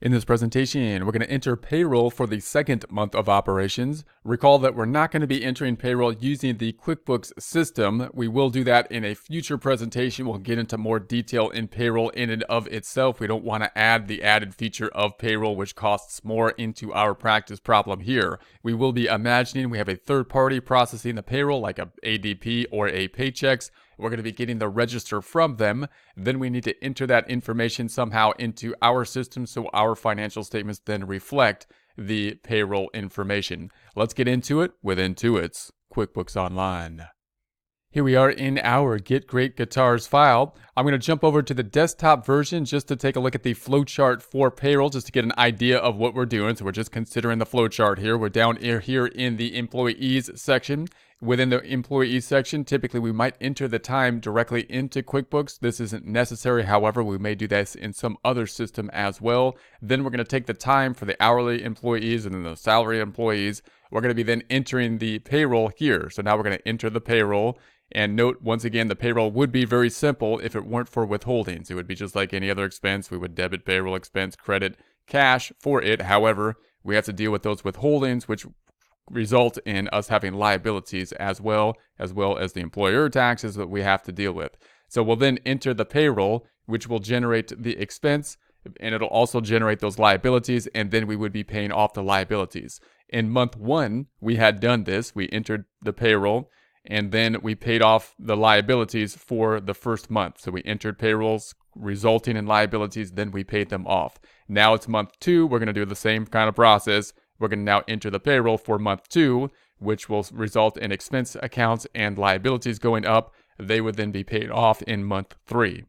In this presentation, we're going to enter payroll for the second month of operations. Recall that we're not going to be entering payroll using the QuickBooks system. We will do that in a future presentation. We'll get into more detail in payroll in and of itself. We don't want to add the added feature of payroll, which costs more, into our practice problem here. We will be imagining we have a third party processing the payroll like a ADP or a Paychex. We're going to be getting the register from them. Then we need to enter that information somehow into our system so our financial statements then reflect the payroll information. Let's get into it with Intuit's QuickBooks Online. Here we are in our Get Great Guitars file. I'm going to jump over to the desktop version just to take a look at the flowchart for payroll, just to get an idea of what we're doing. So we're just considering the flowchart here. We're down here in the employees section. Within the employees section, typically we might enter the time directly into QuickBooks. This isn't necessary. However, we may do this in some other system as well. Then we're going to take the time for the hourly employees and then the salary employees. We're going to be then entering the payroll here. So now we're going to enter the payroll. And note, once again, the payroll would be very simple if it weren't for withholdings. It would be just like any other expense. We would debit payroll expense, credit cash for it. However, we have to deal with those withholdings, which result in us having liabilities as well as the employer taxes that we have to deal with. So we'll then enter the payroll, which will generate the expense, and it'll also generate those liabilities, and then we would be paying off the liabilities. In month one, we had done this. We entered the payroll, and then we paid off the liabilities for the first month. So we entered payrolls resulting in liabilities, then we paid them off. Now it's month two. We're going to do the same kind of process. We're going to now enter the payroll for month two, which will result in expense accounts and liabilities going up. They would then be paid off in month three.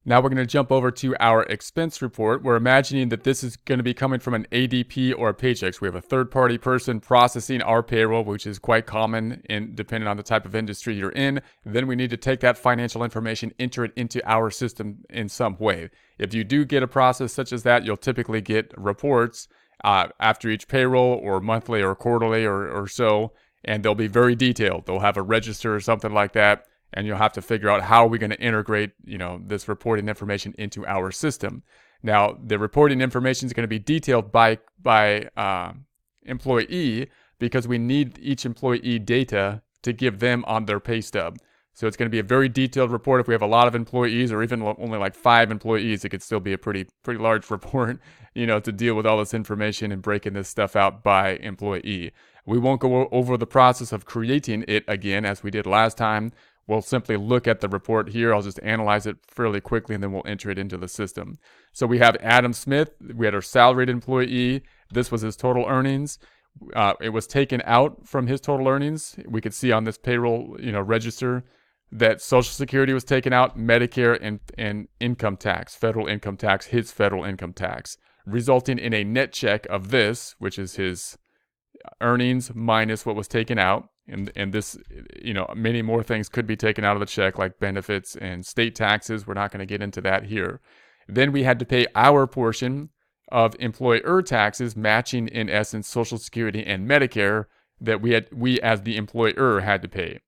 Now we're going to jump over to our expense report. We're imagining that this is going to be coming from an ADP or a Paychex. We have a third-party person processing our payroll, which is quite common depending on the type of industry you're in. Then we need to take that financial information, enter it into our system in some way. If you do get a process such as that, you'll typically get reports after each payroll, or monthly or quarterly or so, and they'll be very detailed. They'll have a register or something like that, and you'll have to figure out how are we going to integrate, this reporting information into our system. Now, the reporting information is going to be detailed by employee, because we need each employee data to give them on their pay stub. So it's going to be a very detailed report. If we have a lot of employees, or even only like 5 employees, it could still be a pretty large report, to deal with all this information and breaking this stuff out by employee. We won't go over the process of creating it again as we did last time. We'll simply look at the report here. I'll just analyze it fairly quickly, and then we'll enter it into the system. So we have Adam Smith. We had our salaried employee. This was his total earnings. It was taken out from his total earnings. We could see on this payroll, register, that Social Security was taken out, Medicare and income tax, federal income tax, his federal income tax, resulting in a net check of this, which is his earnings minus what was taken out. And this, many more things could be taken out of the check, like benefits and state taxes. We're not going to get into that here. Then we had to pay our portion of employer taxes, matching in essence Social Security and Medicare that we as the employer had to pay.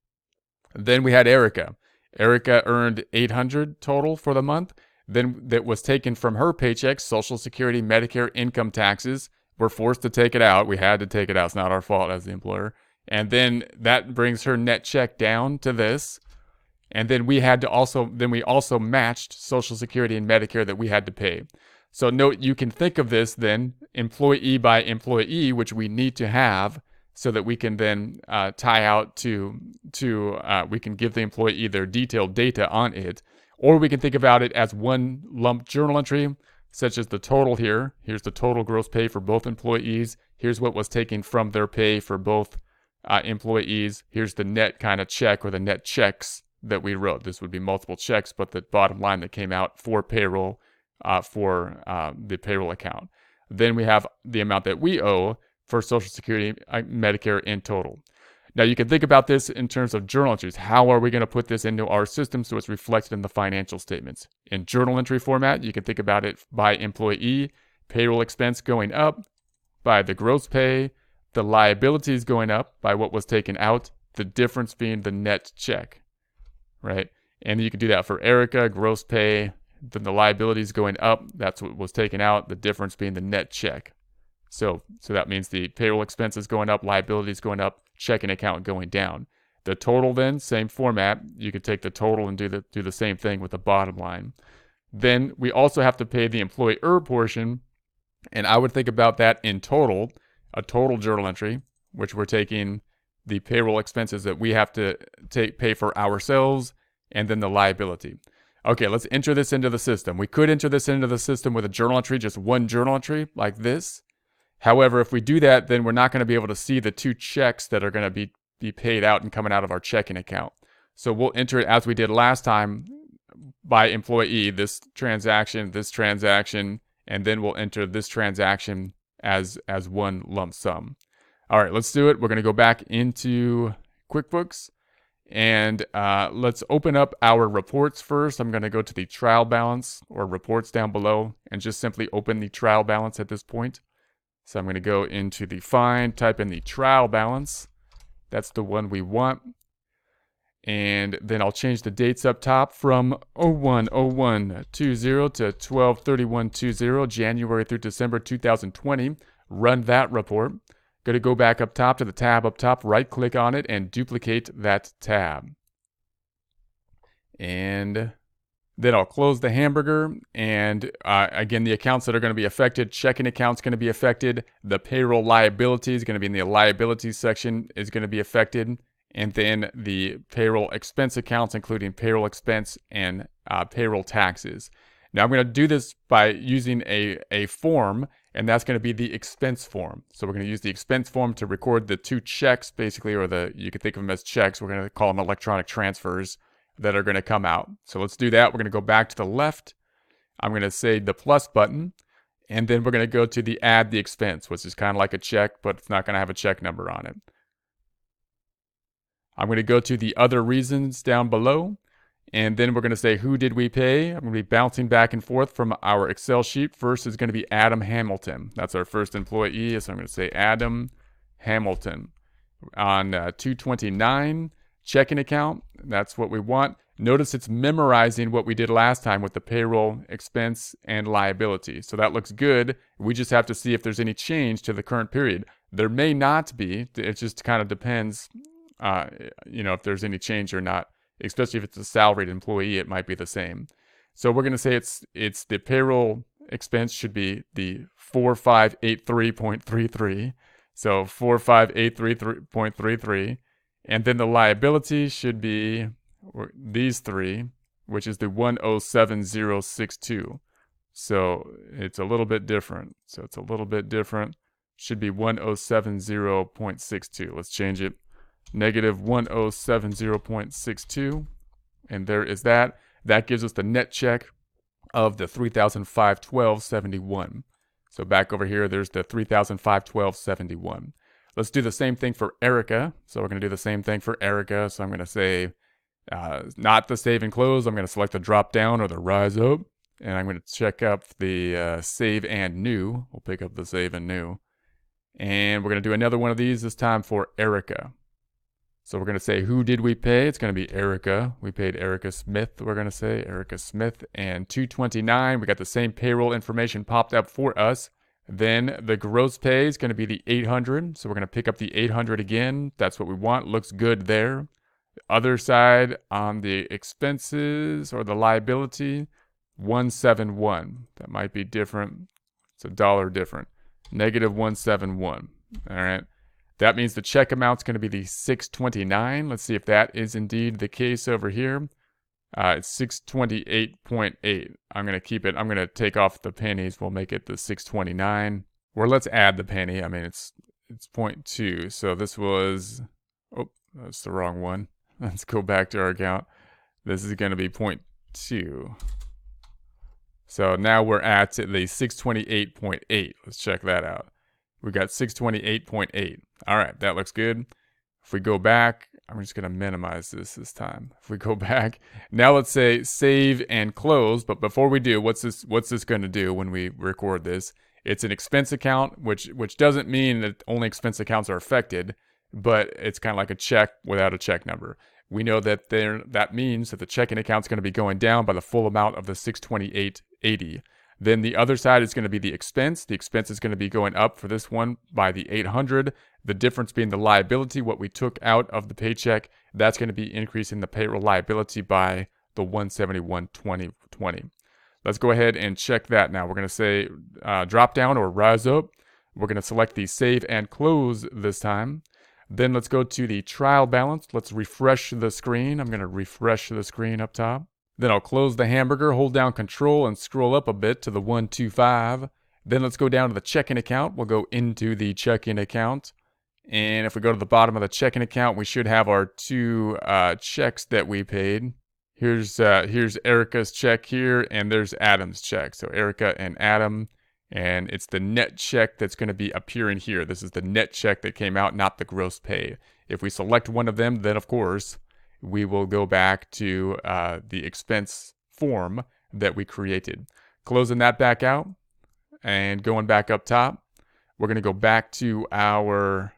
Then we had Erica. Erica earned $800 total for the month. Then that was taken from her paycheck, Social Security, Medicare, income taxes. We're forced to take it out. We had to take it out. It's not our fault as the employer. And then that brings her net check down to this. And then we also matched Social Security and Medicare that we had to pay. So note, you can think of this then employee by employee, which we need to have, so that we can then tie out to we can give the employee their detailed data on it. Or we can think about it as one lump journal entry, such as the total here. Here's the total gross pay for both employees. Here's what was taken from their pay for both employees. Here's the net kind of check, or the net checks that we wrote. This would be multiple checks, but the bottom line that came out for payroll, for the payroll account. Then we have the amount that we owe for Social Security, Medicare in total. Now you can think about this in terms of journal entries. How are we going to put this into our system so it's reflected in the financial statements? In journal entry format, you can think about it by employee, payroll expense going up, by the gross pay, the liabilities going up by what was taken out, the difference being the net check, right? And you can do that for Erica, gross pay, then the liabilities going up, that's what was taken out, the difference being the net check. So that means the payroll expenses going up, liabilities going up, checking account going down. The total then, same format. You could take the total and do the same thing with the bottom line. Then we also have to pay the employer portion, and I would think about that in total, a total journal entry, which we're taking the payroll expenses that we have to pay for ourselves, and then the liability. Okay, let's enter this into the system. We could enter this into the system with a journal entry, just one journal entry like this. However, if we do that, then we're not going to be able to see the two checks that are going to be paid out and coming out of our checking account. So we'll enter it as we did last time by employee, this transaction, and then we'll enter this transaction as one lump sum. All right, let's do it. We're going to go back into QuickBooks, and let's open up our reports first. I'm going to go to the trial balance or reports down below and just simply open the trial balance at this point. So I'm going to go into the find, type in the trial balance. That's the one we want. And then I'll change the dates up top from 01/01/20 to 12/31/20, January through December 2020. Run that report. Going to go back up top to the tab up top, right click on it and duplicate that tab. And then I'll close the hamburger, and again, the accounts that are going to be affected, checking accounts going to be affected, the payroll liability is going to be in the liabilities section is going to be affected, and then the payroll expense accounts, including payroll expense and payroll taxes. Now I'm going to do this by using a form, and that's going to be the expense form. So we're going to use the expense form to record the two checks, basically, or you could think of them as checks. We're going to call them electronic transfers that are going to come out. So let's do that. We're going to go back to the left. I'm going to say the plus button, and then we're going to go to the add the expense, which is kind of like a check, but it's not going to have a check number on it. I'm going to go to the other reasons down below, and then we're going to say who did we pay. I'm going to be bouncing back and forth from our Excel sheet. First is going to be Adam Hamilton. That's our first employee, so I'm going to say Adam Hamilton. On 229, checking account, that's what we want. Notice it's memorizing what we did last time with the payroll expense and liability. So that looks good. We just have to see if there's any change to the current period. There may not be. It just kind of depends, if there's any change or not. Especially if it's a salaried employee, it might be the same. So we're going to say it's the payroll expense should be the 4583.33. So 4583.33. And then the liability should be these three, which is the 107062. So it's a little bit different. Should be 1070.62. Let's change it. Negative 1070.62. And there is that. That gives us the net check of the $3,512.71. So back over here, there's the $3,512.71. Let's do the same thing for Erica. So we're going to do the same thing for Erica. So I'm going to say not the save and close. I'm going to select the drop down or the rise up. And I'm going to check up the save and new. We'll pick up the save and new. And we're going to do another one of these, this time for Erica. So we're going to say who did we pay? It's going to be Erica. We paid Erica Smith. We're going to say Erica Smith. And 229, we got the same payroll information popped up for us. Then the gross pay is going to be the 800. So we're going to pick up the 800 again. That's what we want. Looks good there. The other side on the expenses or the liability, 171. That might be different. It's $1 different. Negative 171. All right. That means the check amount's going to be the 629. Let's see if that is indeed the case over here. It's 628.8. I'm going to keep it. I'm going to take off the pennies. We'll make it the 629. Or let's add the penny. I mean, it's 0.2. So this was, oh, that's the wrong one. Let's go back to our account. This is going to be 0.2. So now we're at the 628.8. Let's check that out. We got 628.8. All right, that looks good. If we go back, I'm just going to minimize this time. If we go back, now let's say save and close. But before we do, what's this going to do when we record this? It's an expense account, which doesn't mean that only expense accounts are affected, but it's kind of like a check without a check number. we know that that means that the checking account is going to be going down by the full amount of the $628.80. Then the other side is going to be the expense. The expense is going to be going up for this one by the $800. The difference being the liability, what we took out of the paycheck, that's going to be increasing the payroll liability by the $171.20. Let's go ahead and check that now. We're going to say drop down or rise up. We're going to select the save and close this time. Then let's go to the trial balance. Let's refresh the screen. I'm going to refresh the screen up top. Then I'll close the hamburger, hold down Control, and scroll up a bit to the 125. Then let's go down to the checking account. We'll go into the checking account. And if we go to the bottom of the checking account, we should have our two checks that we paid. Here's Erica's check here, and there's Adam's check. So Erica and Adam, and it's the net check that's going to be appearing here. This is the net check that came out, not the gross pay. If we select one of them, then of course, we will go back to the expense form that we created. Closing that back out and going back up top, we're going to go back to our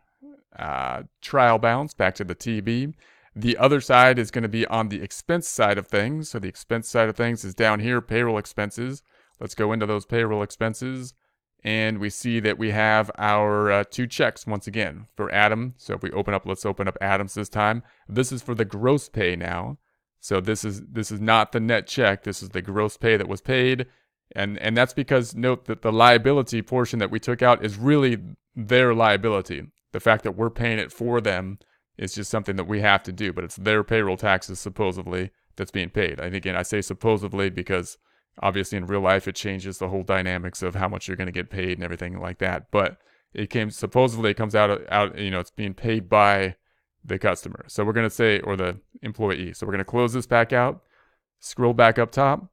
trial balance, back to the TB. The other side is going to be on the expense side of things. So the expense side of things is down here, payroll expenses. Let's go into those payroll expenses. And we see that we have our two checks once again for Adam. So if we let's open up Adam's this time. This is for the gross pay now. So this is not the net check. This is the gross pay that was paid. And that's because note that the liability portion that we took out is really their liability. The fact that we're paying it for them is just something that we have to do, but it's their payroll taxes supposedly that's being paid. And again, I say supposedly because obviously in real life it changes the whole dynamics of how much you're going to get paid and everything like that. But supposedly it comes out, it's being paid by the customer. So we're going to say, or the employee. So we're going to close this back out, scroll back up top,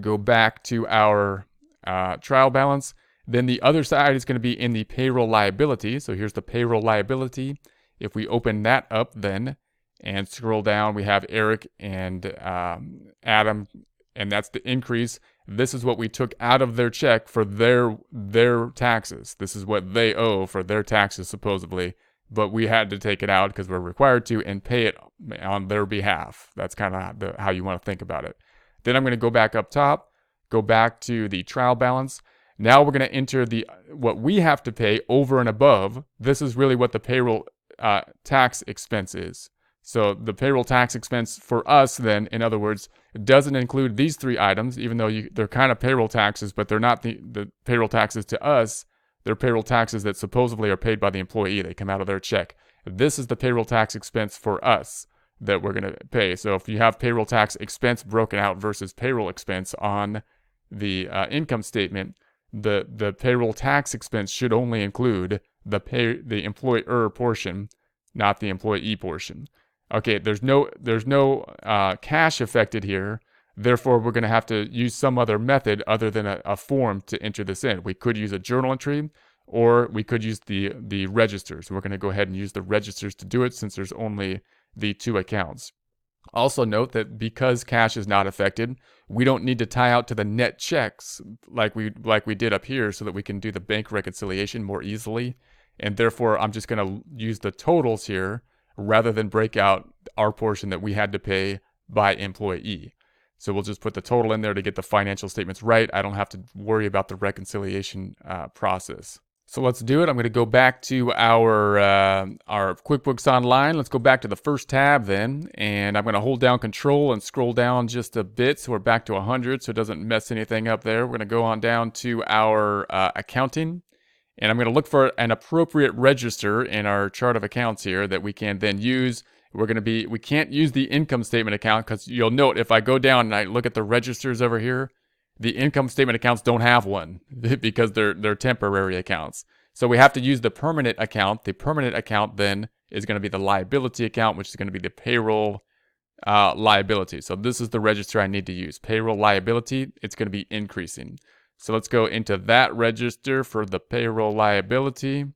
go back to our trial balance. Then the other side is going to be in the payroll liability. So here's the payroll liability. If we open that up then and scroll down, we have Eric and Adam, and that's the increase. This is what we took out of their check for their taxes. This is what they owe for their taxes supposedly, but we had to take it out because we're required to and pay it on their behalf. That's kind of how you want to think about it. Then I'm going to go back up top, go back to the trial balance. Now we're going to enter what we have to pay over and above. This is really what the payroll tax expense is. So the payroll tax expense for us then, in other words, doesn't include these three items, even though they're kind of payroll taxes, but they're not the payroll taxes to us. They're payroll taxes that supposedly are paid by the employee. They come out of their check. This is the payroll tax expense for us that we're going to pay. So if you have payroll tax expense broken out versus payroll expense on the income statement, the payroll tax expense should only include the employer portion, not the employee portion. Okay, there's no cash affected here. Therefore, we're going to have to use some other method other than a form to enter this in. We could use a journal entry, or we could use the registers. We're going to go ahead and use the registers to do it since there's only the two accounts. Also note that because cash is not affected, we don't need to tie out to the net checks like we did up here so that we can do the bank reconciliation more easily. And therefore, I'm just going to use the totals here rather than break out our portion that we had to pay by employee. So we'll just put the total in there to get the financial statements right. I don't have to worry about the reconciliation process. So let's do it. I'm going to go back to our QuickBooks Online. Let's go back to the first tab then, and I'm going to hold down Control and scroll down just a bit so we're back to 100 so it doesn't mess anything up there. We're going to go on down to our accounting, and I'm going to look for an appropriate register in our chart of accounts here that we can then use. We can't use the income statement account because you'll note if I go down and I look at the registers over here, the income statement accounts don't have one because they're temporary accounts. So we have to use the permanent account. The permanent account then is going to be the liability account, which is going to be the payroll liability. So this is the register I need to use. Payroll liability, it's going to be increasing. So let's go into that register for the payroll liability.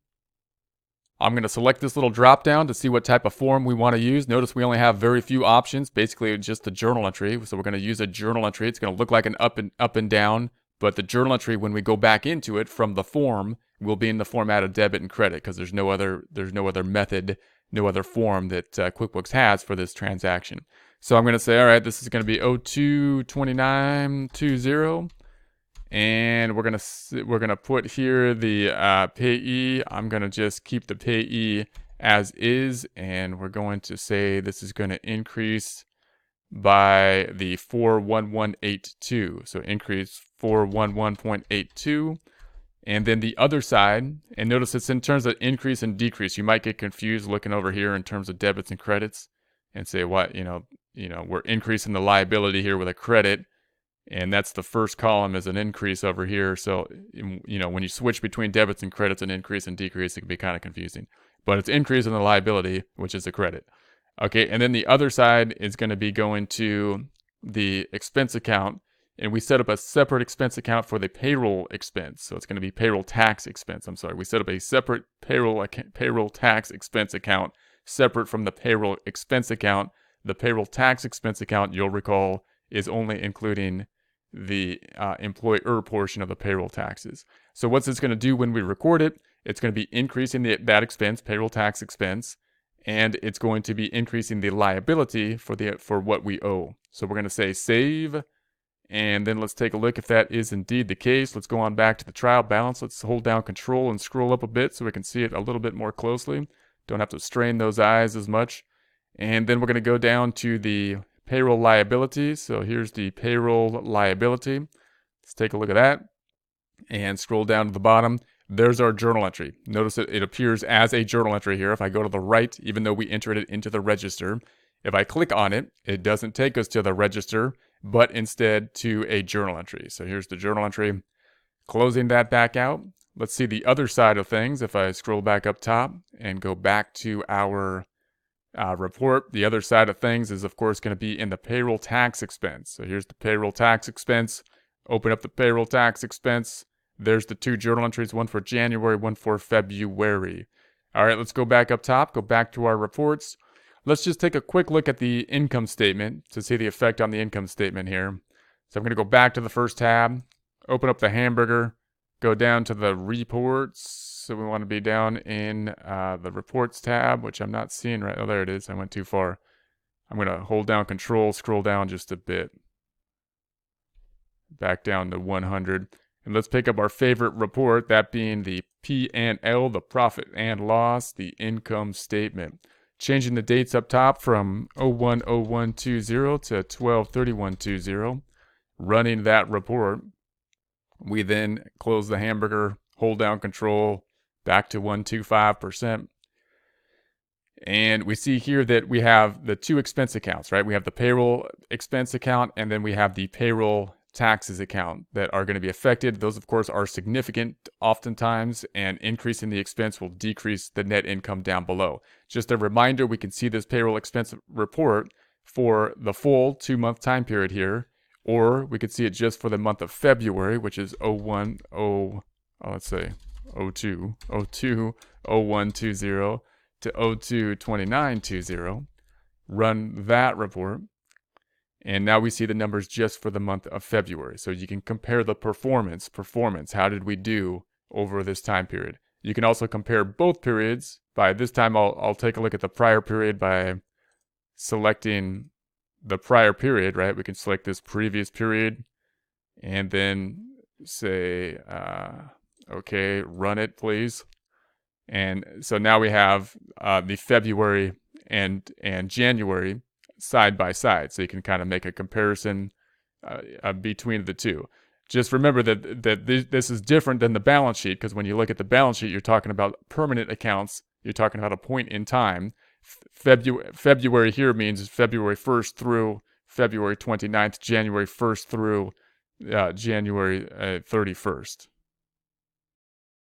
I'm going to select this little drop down to see what type of form we want to use. Notice we only have very few options, basically just the journal entry. So we're going to use a journal entry. It's going to look like an up and down, but the journal entry, when we go back into it from the form, will be in the format of debit and credit because there's no other method no other form that QuickBooks has for this transaction. So I'm going to say, all right, this is going to be 022920, and we're gonna put here the payee. I'm going to just keep the payee as is, and we're going to say this is going to increase by the 41182. So increase 411.82. And then the other side, and notice it's in terms of increase and decrease. You might get confused looking over here in terms of debits and credits and say, what, we're increasing the liability here with a credit, and that's the first column is an increase over here. So, when you switch between debits and credits and increase and decrease, it can be kind of confusing. But it's increase in the liability, which is a credit. Okay, and then the other side is going to be going to the expense account, and we set up a separate expense account for the payroll expense. So it's going to be payroll tax expense. We set up a separate payroll tax expense account separate from the payroll expense account. The payroll tax expense account, you'll recall, is only including the employer portion of the payroll taxes. So what's this going to do when we record it? It's going to be increasing that expense, payroll tax expense, and it's going to be increasing the liability for what we owe. So we're going to say save, and then let's take a look if that is indeed the case. Let's go on back to the trial balance. Let's hold down Control and scroll up a bit so we can see it a little bit more closely. Don't have to strain those eyes as much. And then we're going to go down to the payroll liability. So here's the payroll liability. Let's take a look at that and scroll down to the bottom. There's our journal entry. Notice that it appears as a journal entry here. If I go to the right, even though we entered it into the register, if I click on it, it doesn't take us to the register, but instead to a journal entry. So here's the journal entry. Closing that back out. Let's see the other side of things. If I scroll back up top and go back to our report, the other side of things is, of course, going to be in the payroll tax expense. So here's the payroll tax expense. Open up the payroll tax expense. There's the two journal entries, one for January, one for February. All right, let's go back up top, go back to our reports. Let's just take a quick look at the income statement to see the effect on the income statement here. So I'm going to go back to the first tab, open up the hamburger, go down to the reports. So we want to be down in the reports tab, which I'm not seeing right. Oh, there it is. I went too far. I'm going to hold down Control, scroll down just a bit. Back down to 100. And let's pick up our favorite report, that being the P&L, the profit and loss, the income statement. Changing the dates up top from 01/01/20 to 12/31/20. Running that report. We then close the hamburger, hold down Control, back to 125%. And we see here that we have the two expense accounts, right? We have the payroll expense account, and then we have the payroll taxes account that are going to be affected. Those, of course, are significant oftentimes, and increasing the expense will decrease the net income down below. Just a reminder, we can see this payroll expense report for the full 2-month time period here, or we could see it just for the month of February, which is 02/01/20 to 02/29/20. Run that report. And now we see the numbers just for the month of February. So you can compare the performance. How did we do over this time period? You can also compare both periods. By this time, I'll take a look at the prior period by selecting the prior period, right? We can select this previous period and then say, okay, run it, please. And so now we have the February and January side by side, so you can kind of make a comparison between the two. Just remember that this is different than the balance sheet, because when you look at the balance sheet, you're talking about permanent accounts. You're talking about a point in time. February here means February 1st through February 29th, January 1st through January 31st.